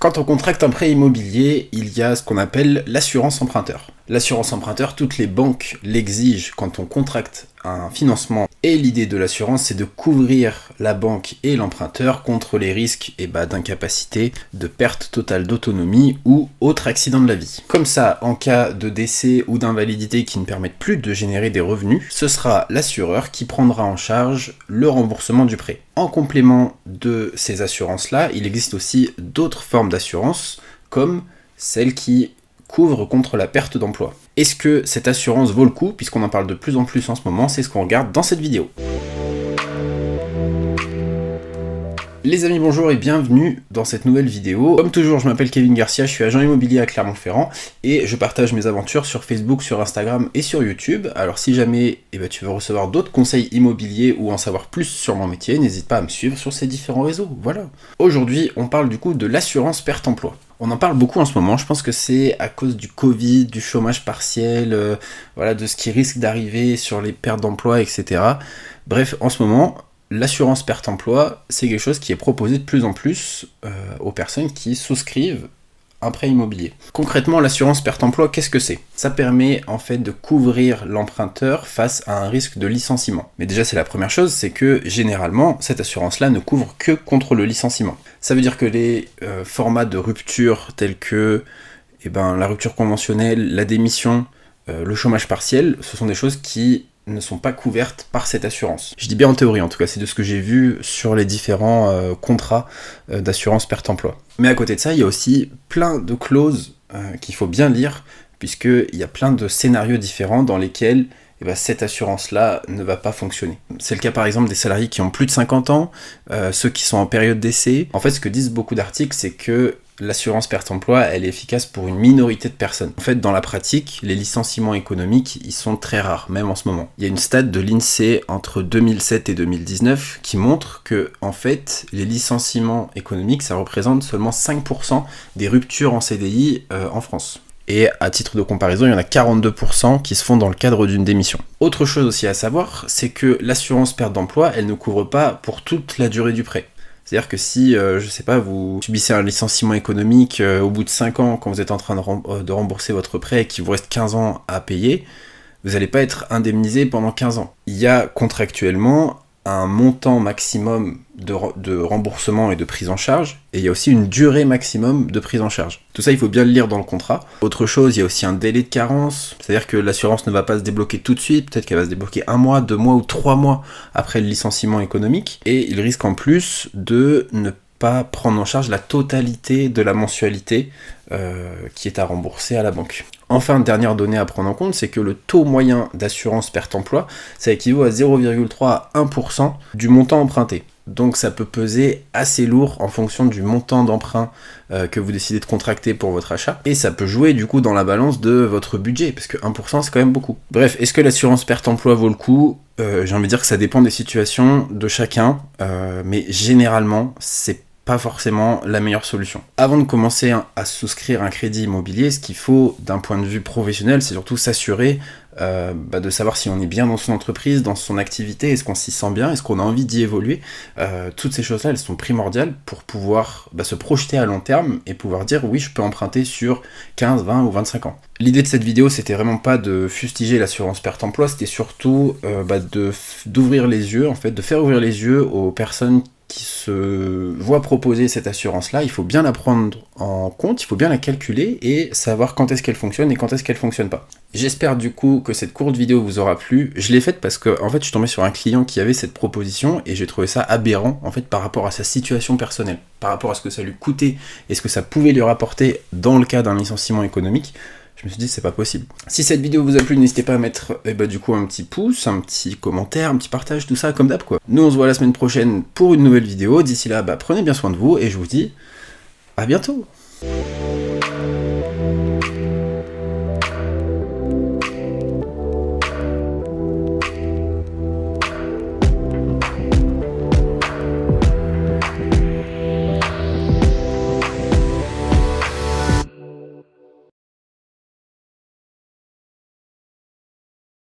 Quand on contracte un prêt immobilier, il y a ce qu'on appelle l'assurance emprunteur. L'assurance emprunteur, toutes les banques l'exigent quand on contracte un financement. Et l'idée de l'assurance, c'est de couvrir la banque et l'emprunteur contre les risques d'incapacité, de perte totale d'autonomie ou autre accident de la vie. Comme ça, en cas de décès ou d'invalidité qui ne permettent plus de générer des revenus, ce sera l'assureur qui prendra en charge le remboursement du prêt. En complément de ces assurances-là, il existe aussi d'autres formes d'assurance, comme celles qui couvrent contre la perte d'emploi. Est-ce que cette assurance vaut le coup? Puisqu'on en parle de plus en plus en ce moment, c'est ce qu'on regarde dans cette vidéo. Les amis, bonjour et bienvenue dans cette nouvelle vidéo. Comme toujours, je m'appelle Kevin Garcia, je suis agent immobilier à Clermont-Ferrand et je partage mes aventures sur Facebook, sur Instagram et sur YouTube. Alors si jamais tu veux recevoir d'autres conseils immobiliers ou en savoir plus sur mon métier, n'hésite pas à me suivre sur ces différents réseaux. Voilà. Aujourd'hui, on parle du coup de l'assurance perte emploi. On en parle beaucoup en ce moment, je pense que c'est à cause du Covid, du chômage partiel, de ce qui risque d'arriver sur les pertes d'emploi, etc. Bref, en ce moment, l'assurance perte emploi, c'est quelque chose qui est proposé de plus en plus aux personnes qui souscrivent un prêt immobilier. Concrètement, l'assurance perte emploi, qu'est-ce que c'est? Ça permet en fait de couvrir l'emprunteur face à un risque de licenciement. Mais déjà, c'est la première chose, c'est que généralement, cette assurance-là ne couvre que contre le licenciement. Ça veut dire que les formats de rupture tels que la rupture conventionnelle, la démission, le chômage partiel, ce sont des choses qui ne sont pas couvertes par cette assurance. Je dis bien en théorie, en tout cas, c'est de ce que j'ai vu sur les différents contrats d'assurance perte emploi. Mais à côté de ça, il y a aussi plein de clauses qu'il faut bien lire, puisqu'il y a plein de scénarios différents dans lesquels cette assurance-là ne va pas fonctionner. C'est le cas par exemple des salariés qui ont plus de 50 ans, ceux qui sont en période d'essai. En fait, ce que disent beaucoup d'articles, c'est que l'assurance perte emploi, elle est efficace pour une minorité de personnes. En fait, dans la pratique, les licenciements économiques, ils sont très rares, même en ce moment. Il y a une stat de l'INSEE entre 2007 et 2019 qui montre que, en fait, les licenciements économiques, ça représente seulement 5% des ruptures en CDI en France. Et à titre de comparaison, il y en a 42% qui se font dans le cadre d'une démission. Autre chose aussi à savoir, c'est que l'assurance perte d'emploi, elle ne couvre pas pour toute la durée du prêt. C'est-à-dire que si, vous subissez un licenciement économique au bout de 5 ans, quand vous êtes en train de rembourser votre prêt et qu'il vous reste 15 ans à payer, vous n'allez pas être indemnisé pendant 15 ans. Il y a contractuellement un montant maximum de remboursement et de prise en charge, et il y a aussi une durée maximum de prise en charge. Tout ça, il faut bien le lire dans le contrat. Autre chose, il y a aussi un délai de carence, c'est-à-dire que l'assurance ne va pas se débloquer tout de suite, peut-être qu'elle va se débloquer 1 mois, 2 mois ou 3 mois après le licenciement économique, et il risque en plus de ne pas prendre en charge la totalité de la mensualité qui est à rembourser à la banque. Enfin, dernière donnée à prendre en compte, c'est que le taux moyen d'assurance perte emploi, ça équivaut à 0,3 à 1% du montant emprunté. Donc ça peut peser assez lourd en fonction du montant d'emprunt que vous décidez de contracter pour votre achat. Et ça peut jouer du coup dans la balance de votre budget, parce que 1% c'est quand même beaucoup. Bref, est-ce que l'assurance perte emploi vaut le coup? J'ai envie de dire que ça dépend des situations de chacun, mais généralement c'est pas forcément la meilleure solution. Avant de commencer à souscrire un crédit immobilier, ce qu'il faut d'un point de vue professionnel, c'est surtout s'assurer de savoir si on est bien dans son entreprise, dans son activité, est-ce qu'on s'y sent bien, est-ce qu'on a envie d'y évoluer. Toutes ces choses-là, elles sont primordiales pour pouvoir se projeter à long terme et pouvoir dire oui, je peux emprunter sur 15, 20 ou 25 ans. L'idée de cette vidéo, c'était vraiment pas de fustiger l'assurance perte emploi, c'était surtout d'ouvrir les yeux, en fait, de faire ouvrir les yeux aux personnes qui se voient proposer cette assurance-là. Il faut bien la prendre en compte, il faut bien la calculer et savoir quand est-ce qu'elle fonctionne et quand est-ce qu'elle fonctionne pas. J'espère du coup que cette courte vidéo vous aura plu. Je l'ai faite parce que en fait je suis tombé sur un client qui avait cette proposition et j'ai trouvé ça aberrant en fait par rapport à sa situation personnelle, par rapport à ce que ça lui coûtait et ce que ça pouvait lui rapporter dans le cas d'un licenciement économique. Je me suis dit c'est pas possible. Si cette vidéo vous a plu, n'hésitez pas à mettre du coup un petit pouce, un petit commentaire, un petit partage, tout ça comme d'hab quoi. Nous on se voit la semaine prochaine pour une nouvelle vidéo. D'ici là, prenez bien soin de vous et je vous dis à bientôt.